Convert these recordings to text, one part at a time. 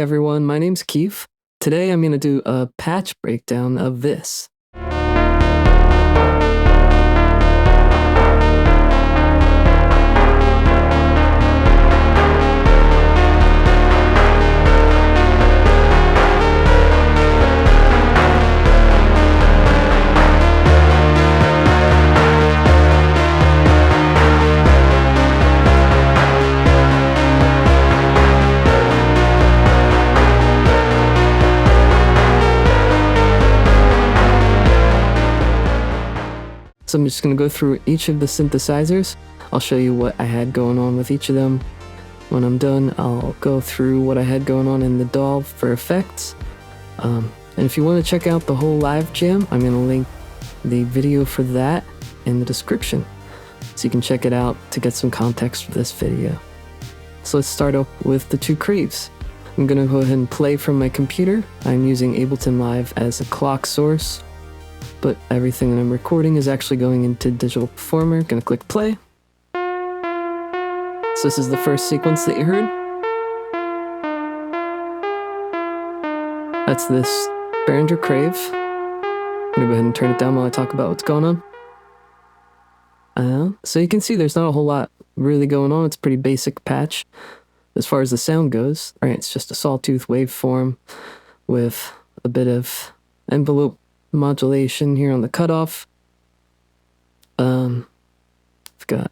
everyone, my name's Keith. Today I'm going to do a patch breakdown of this. So I'm just going to go through each of the synthesizers. I'll show you what I had going on with each of them. When I'm done, I'll go through what I had going on in the DAW for effects. And if you want to check out the whole live jam, I'm going to link the video for that in the description, so you can check it out to get some context for this video. So let's start up with the two Craves. I'm going to go ahead and play from my computer. I'm using Ableton Live as a clock source, but everything that I'm recording is actually going into Digital Performer. Gonna click play. So this is the first sequence that you heard. That's this Behringer Crave. I'm gonna go ahead and turn it down while I talk about what's going on. So you can see there's not a whole lot really going on. It's a pretty basic patch as far as the sound goes. All right, it's just a sawtooth waveform with a bit of envelope modulation here on the cutoff. I've got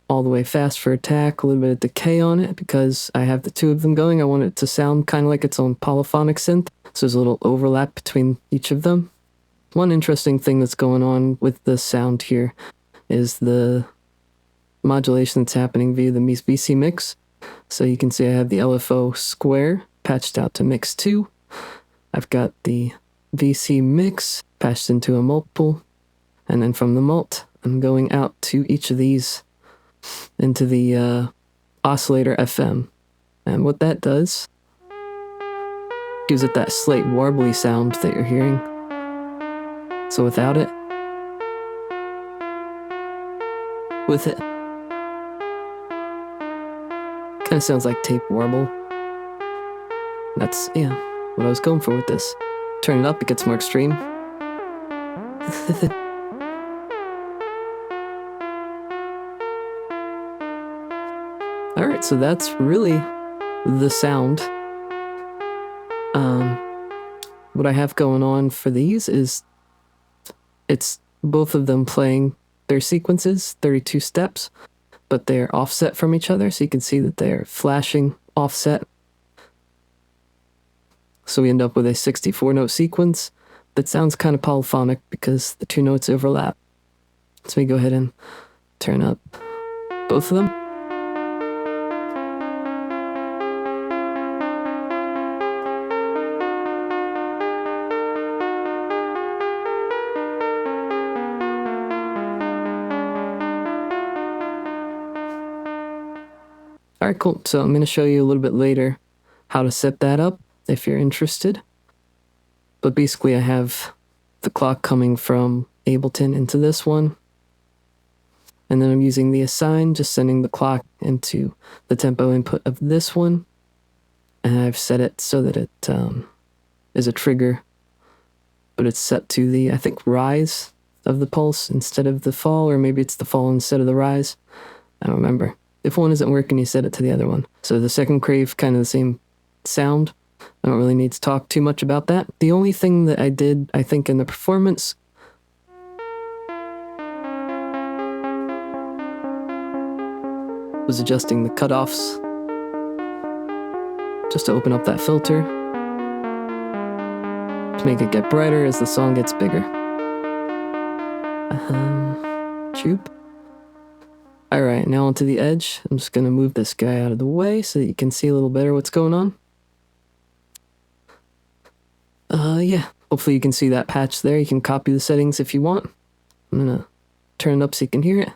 all the way fast for attack, a little bit of decay on it because I have the two of them going. I want it to sound kind of like its own polyphonic synth, so there's a little overlap between each of them. One interesting thing that's going on with the sound here is the modulation that's happening via the VC mix. So you can see I have the LFO square patched out to mix 2. I've got the VC mix patched into a multiple, and then from the mult I'm going out to each of these into the oscillator FM, and what that does gives it that slight warbly sound that you're hearing. So without it, with it, kind of sounds like tape warble. That's what I was going for with this. Turn it up, it gets more extreme. Alright, so that's really the sound. What I have going on for these is it's both of them playing their sequences, 32 steps, but they're offset from each other, so you can see that they're flashing offset. So we end up with a 64-note sequence that sounds kind of polyphonic because the two notes overlap. So we go ahead and turn up both of them. Alright, cool. So I'm going to show you a little bit later how to set that up, if you're interested. But basically I have the clock coming from Ableton into this one, and then I'm using the assign, just sending the clock into the tempo input of this one, and I've set it so that it is a trigger, but it's set to the, I think, rise of the pulse instead of the fall, or maybe it's the fall instead of the rise. I don't remember. If one isn't working, you set it to the other one. So the second Crave, kind of the same sound. I don't really need to talk too much about that. The only thing that I did, I think, in the performance was adjusting the cutoffs just to open up that filter to make it get brighter as the song gets bigger. Choop. Alright, now onto the edge. I'm just going to move this guy out of the way so that you can see a little better what's going on. Hopefully you can see that patch there. You can copy the settings if you want. I'm going to turn it up so you can hear it.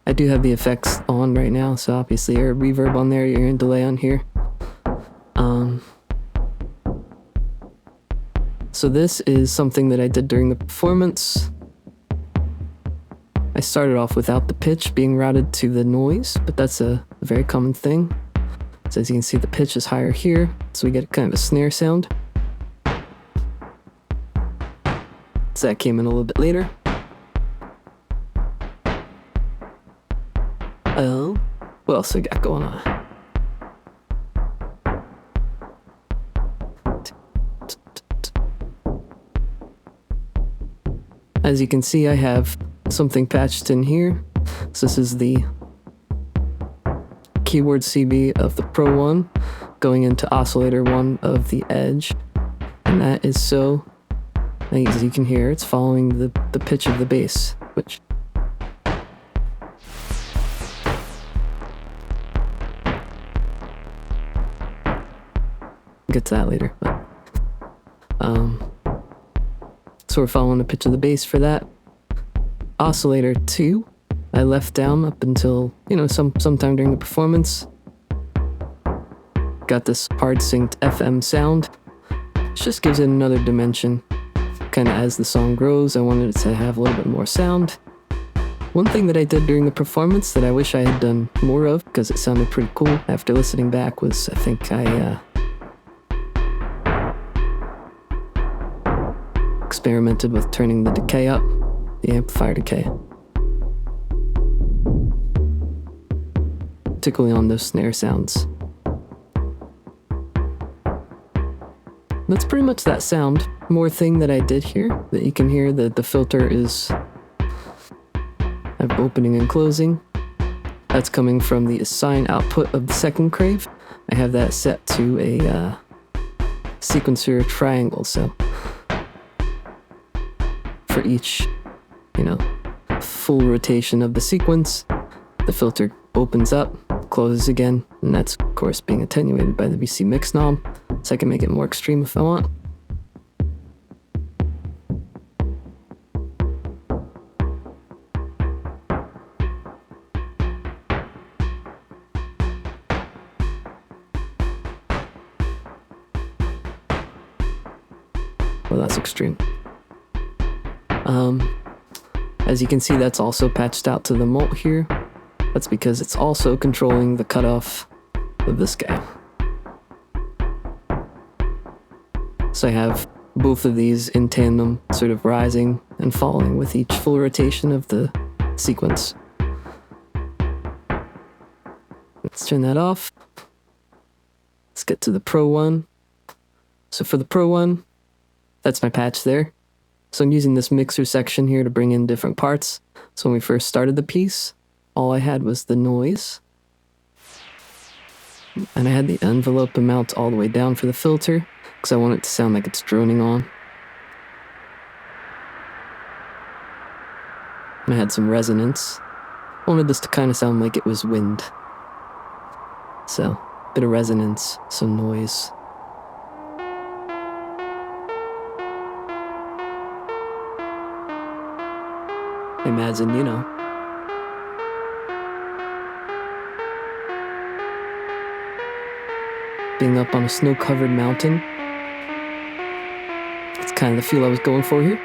I do have the effects on right now, so obviously your reverb on there, your delay on here. So this is something that I did during the performance. I started off without the pitch being routed to the noise, but that's a very common thing. So as you can see, the pitch is higher here, so we get kind of a snare sound. So that came in a little bit later. Oh, what else we got going on? As you can see, I have something patched in here. So this is the keyboard CB of the Pro-1 going into oscillator 1 of the Edge. And that is so, as you can hear, it's following the pitch of the bass, which get to that later. But, so we're following the pitch of the bass for that. Oscillator 2, I left down up until, sometime during the performance. Got this hard synced FM sound. It just gives it another dimension. Kind of as the song grows, I wanted it to have a little bit more sound. One thing that I did during the performance that I wish I had done more of, because it sounded pretty cool after listening back, was I think I experimented with turning the decay up, the amplifier decay. Particularly on those snare sounds. That's pretty much that sound. More thing that I did here, that you can hear that the filter is opening and closing. That's coming from the assign output of the second Crave. I have that set to a sequencer triangle, so for each, full rotation of the sequence, the filter opens up, closes again, and that's of course being attenuated by the VC mix knob, so I can make it more extreme if I want. Well, that's extreme. As you can see, that's also patched out to the mult here. That's because it's also controlling the cutoff of this guy. So I have both of these in tandem, sort of rising and falling with each full rotation of the sequence. Let's turn that off. Let's get to the Pro-1. So for the Pro-1, that's my patch there. So I'm using this mixer section here to bring in different parts. So when we first started the piece, all I had was the noise. And I had the envelope amount all the way down for the filter, because I want it to sound like it's droning on. And I had some resonance. I wanted this to kind of sound like it was wind. So, a bit of resonance, some noise. Imagine, being up on a snow-covered mountain. That's kind of the feel I was going for here.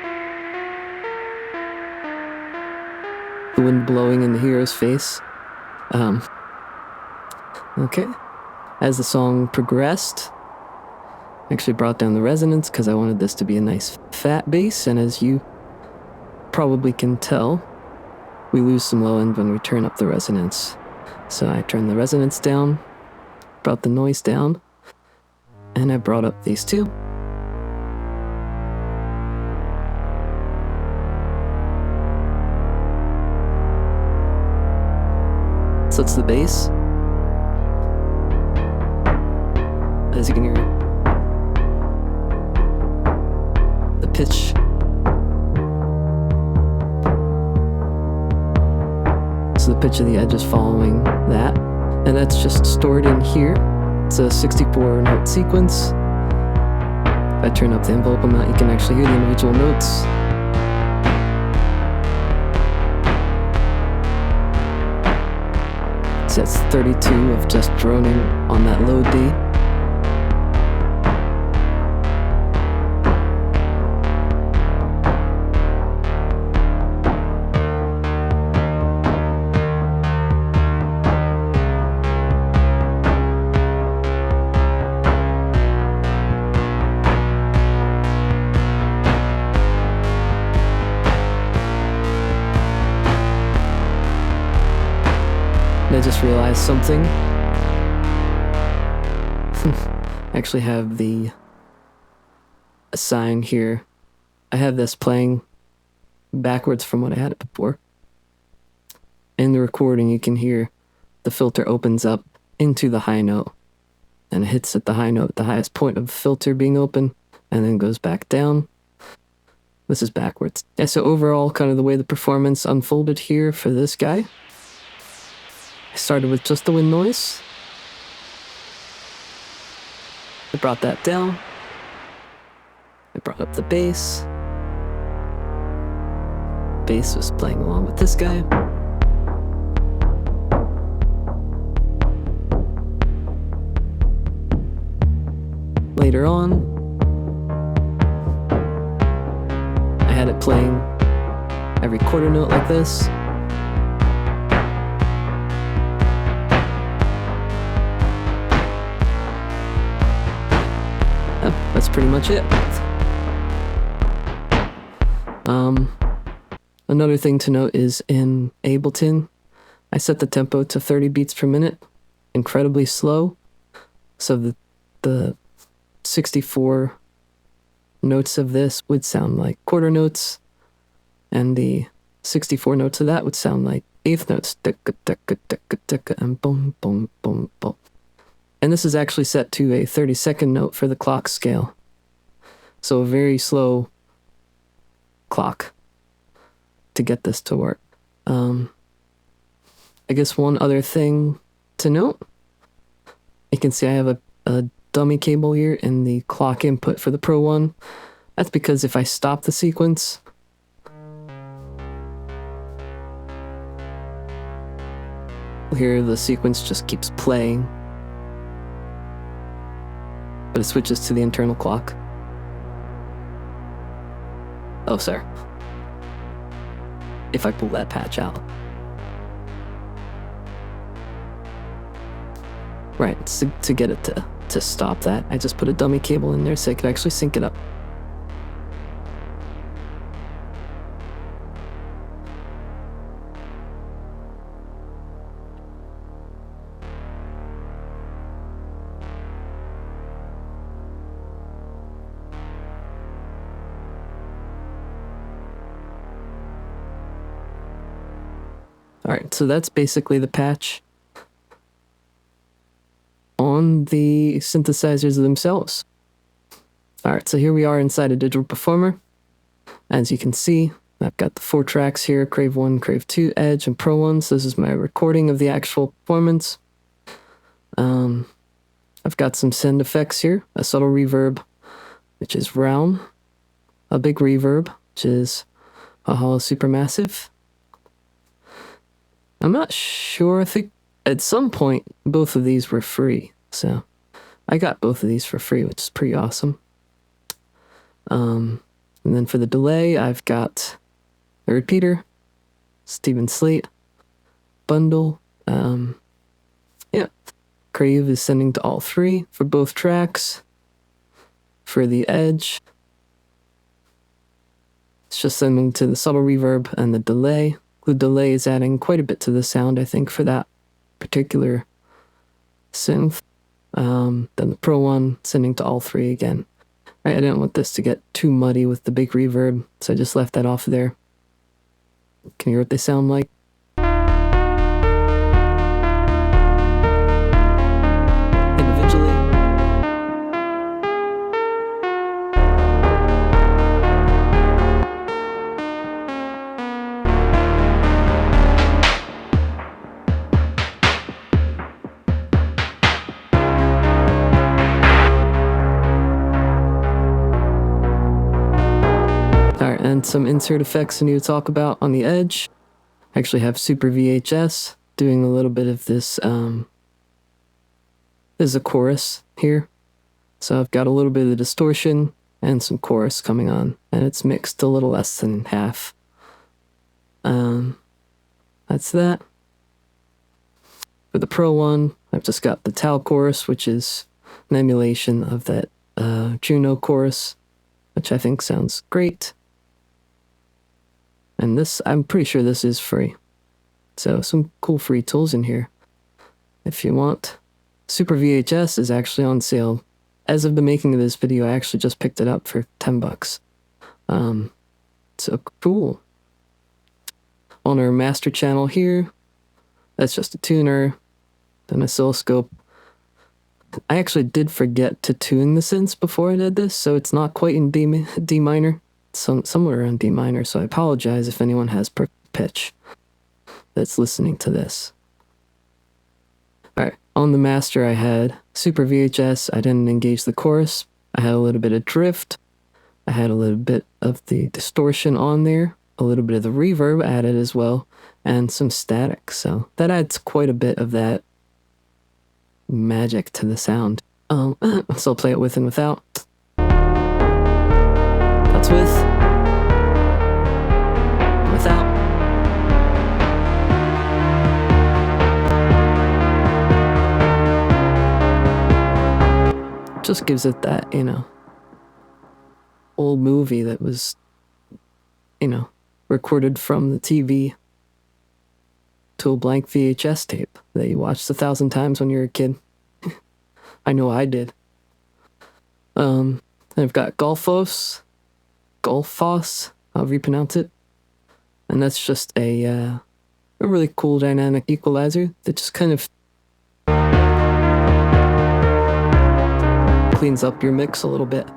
The wind blowing in the hero's face. Okay. As the song progressed, I actually brought down the resonance because I wanted this to be a nice fat bass, and as you probably can tell, we lose some low end when we turn up the resonance. So I turned the resonance down, brought the noise down, and I brought up these two. So it's the bass. As you can hear, the pitch. So the pitch of the Edge is following that, and that's just stored in here. It's a 64 note sequence. If I turn up the envelope amount, you can actually hear the individual notes. So that's 32 of just droning on that low D. just realized something. I actually have a sign here. I have this playing backwards from what I had it before. In the recording, you can hear the filter opens up into the high note and it hits at the high note, the highest point of the filter being open, and then goes back down. This is backwards. Yeah, so overall, kind of the way the performance unfolded here for this guy. I started with just the wind noise. I brought that down. I brought up the bass. Bass was playing along with this guy. Later on, I had it playing every quarter note like this. That's pretty much it. Another thing to note is in Ableton, I set the tempo to 30 beats per minute, incredibly slow, so the 64 notes of this would sound like quarter notes, and the 64 notes of that would sound like eighth notes, and boom, boom, boom, boom. And this is actually set to a 30-second note for the clock scale. So a very slow clock to get this to work. I guess one other thing to note, you can see I have a dummy cable here in the clock input for the Pro-1. That's because if I stop the sequence, here the sequence just keeps playing, but it switches to the internal clock. Oh, sorry. If I pull that patch out. Right, to get it to stop that, I just put a dummy cable in there so I could actually sync it up. Alright, so that's basically the patch on the synthesizers themselves. Alright, so here we are inside a digital performer. As you can see, I've got the 4 tracks here, Crave 1, Crave 2, Edge, and Pro-1. So this is my recording of the actual performance. I've got some send effects here, a subtle reverb, which is round, a big reverb, which is a hollow supermassive. I'm not sure, I think at some point both of these were free, so I got both of these for free, which is pretty awesome. And then for the delay, I've got a repeater, Steven Slate, bundle, yeah, Crave is sending to all 3 for both tracks. For the Edge, it's just sending to the subtle reverb and the delay. The delay is adding quite a bit to the sound, I think, for that particular synth. Then the Pro-1 sending to all 3 again. Right, I didn't want this to get too muddy with the big reverb, so I just left that off there. Can you hear what they sound like? Individually. And some insert effects I need to talk about on the Edge. I actually have Super VHS doing a little bit of this. There's a chorus here. So I've got a little bit of distortion and some chorus coming on. And it's mixed a little less than half. That's that. For the Pro-1, I've just got the Tau chorus, which is an emulation of that Juno chorus, which I think sounds great. And this, I'm pretty sure this is free. So some cool free tools in here. if you want. Super VHS is actually on sale. As of the making of this video, I actually just picked it up for $10. So cool. On our master channel here, that's just a tuner, an oscilloscope. I actually did forget to tune the synths before I did this, so it's not quite in D minor. It's somewhere around D minor, so I apologize if anyone has perfect pitch that's listening to this. Alright, on the master I had Super VHS, I didn't engage the chorus, I had a little bit of drift, I had a little bit of the distortion on there, a little bit of the reverb added as well, and some static, so that adds quite a bit of that magic to the sound. So I'll play it with and without. That's with. Without. Just gives it that, you know, old movie that was, you know, recorded from the TV to a blank VHS tape that you watched 1,000 times when you were a kid. I know I did. I've got Golfos, however you pronounce it, and that's just a really cool dynamic equalizer that just kind of cleans up your mix a little bit.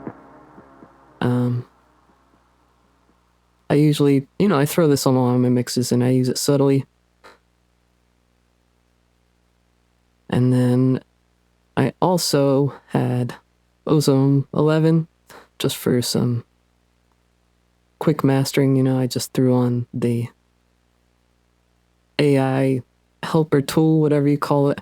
I usually, you know, I throw this on all of my mixes and I use it subtly. And then I also had Ozone 11 just for some quick mastering. You know, I just threw on the AI helper tool, whatever you call it.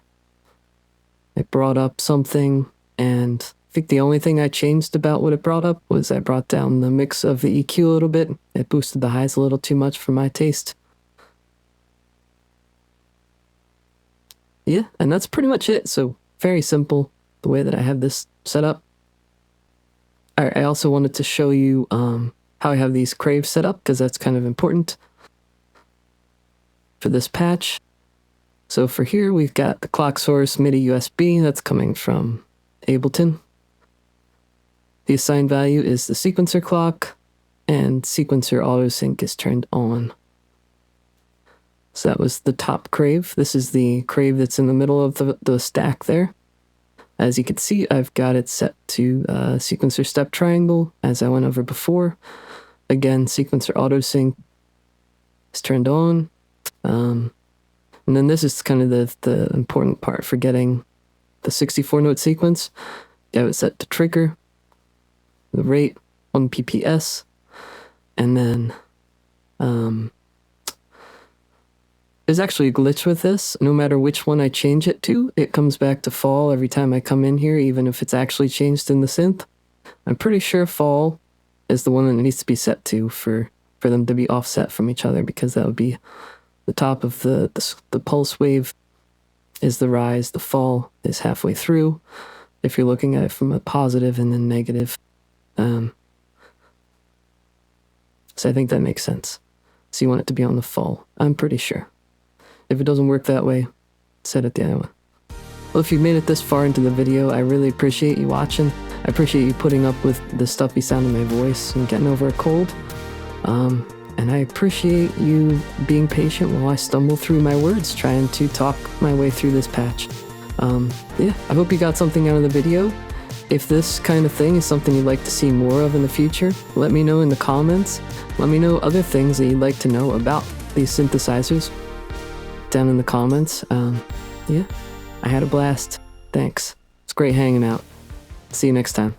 It brought up something, and I think the only thing I changed about what it brought up was I brought down the mix of the EQ a little bit. It boosted the highs a little too much for my taste. Yeah, and that's pretty much it. So very simple, the way that I have this set up. Alright, I also wanted to show you how I have these Craves set up, because that's kind of important for this patch. So for here, we've got the clock source MIDI USB that's coming from Ableton. The assigned value is the sequencer clock, and sequencer autosync is turned on. So that was the top Crave. This is the Crave that's in the middle of the stack there. As you can see, I've got it set to sequencer step triangle, as I went over before. Again, sequencer autosync is turned on. And then this is kind of the important part for getting the 64-note sequence. You have it set to trigger, the rate 1 PPS, and then there's actually a glitch with this. No matter which one I change it to, it comes back to fall every time I come in here, even if it's actually changed in the synth. I'm pretty sure fall is the one that needs to be set to for them to be offset from each other, because that would be the top of the pulse wave is the rise, the fall is halfway through, if you're looking at it from a positive and then negative. So I think that makes sense. So you want it to be on the fall, I'm pretty sure. If it doesn't work that way, set it the other way. Well, if you made it this far into the video, I really appreciate you watching. I appreciate you putting up with the stuffy sound of my voice and getting over a cold. And I appreciate you being patient while I stumble through my words, trying to talk my way through this patch. Yeah, I hope you got something out of the video. If this kind of thing is something you'd like to see more of in the future, let me know in the comments. Let me know other things that you'd like to know about these synthesizers down in the comments. Yeah, I had a blast. Thanks. It's great hanging out. See you next time.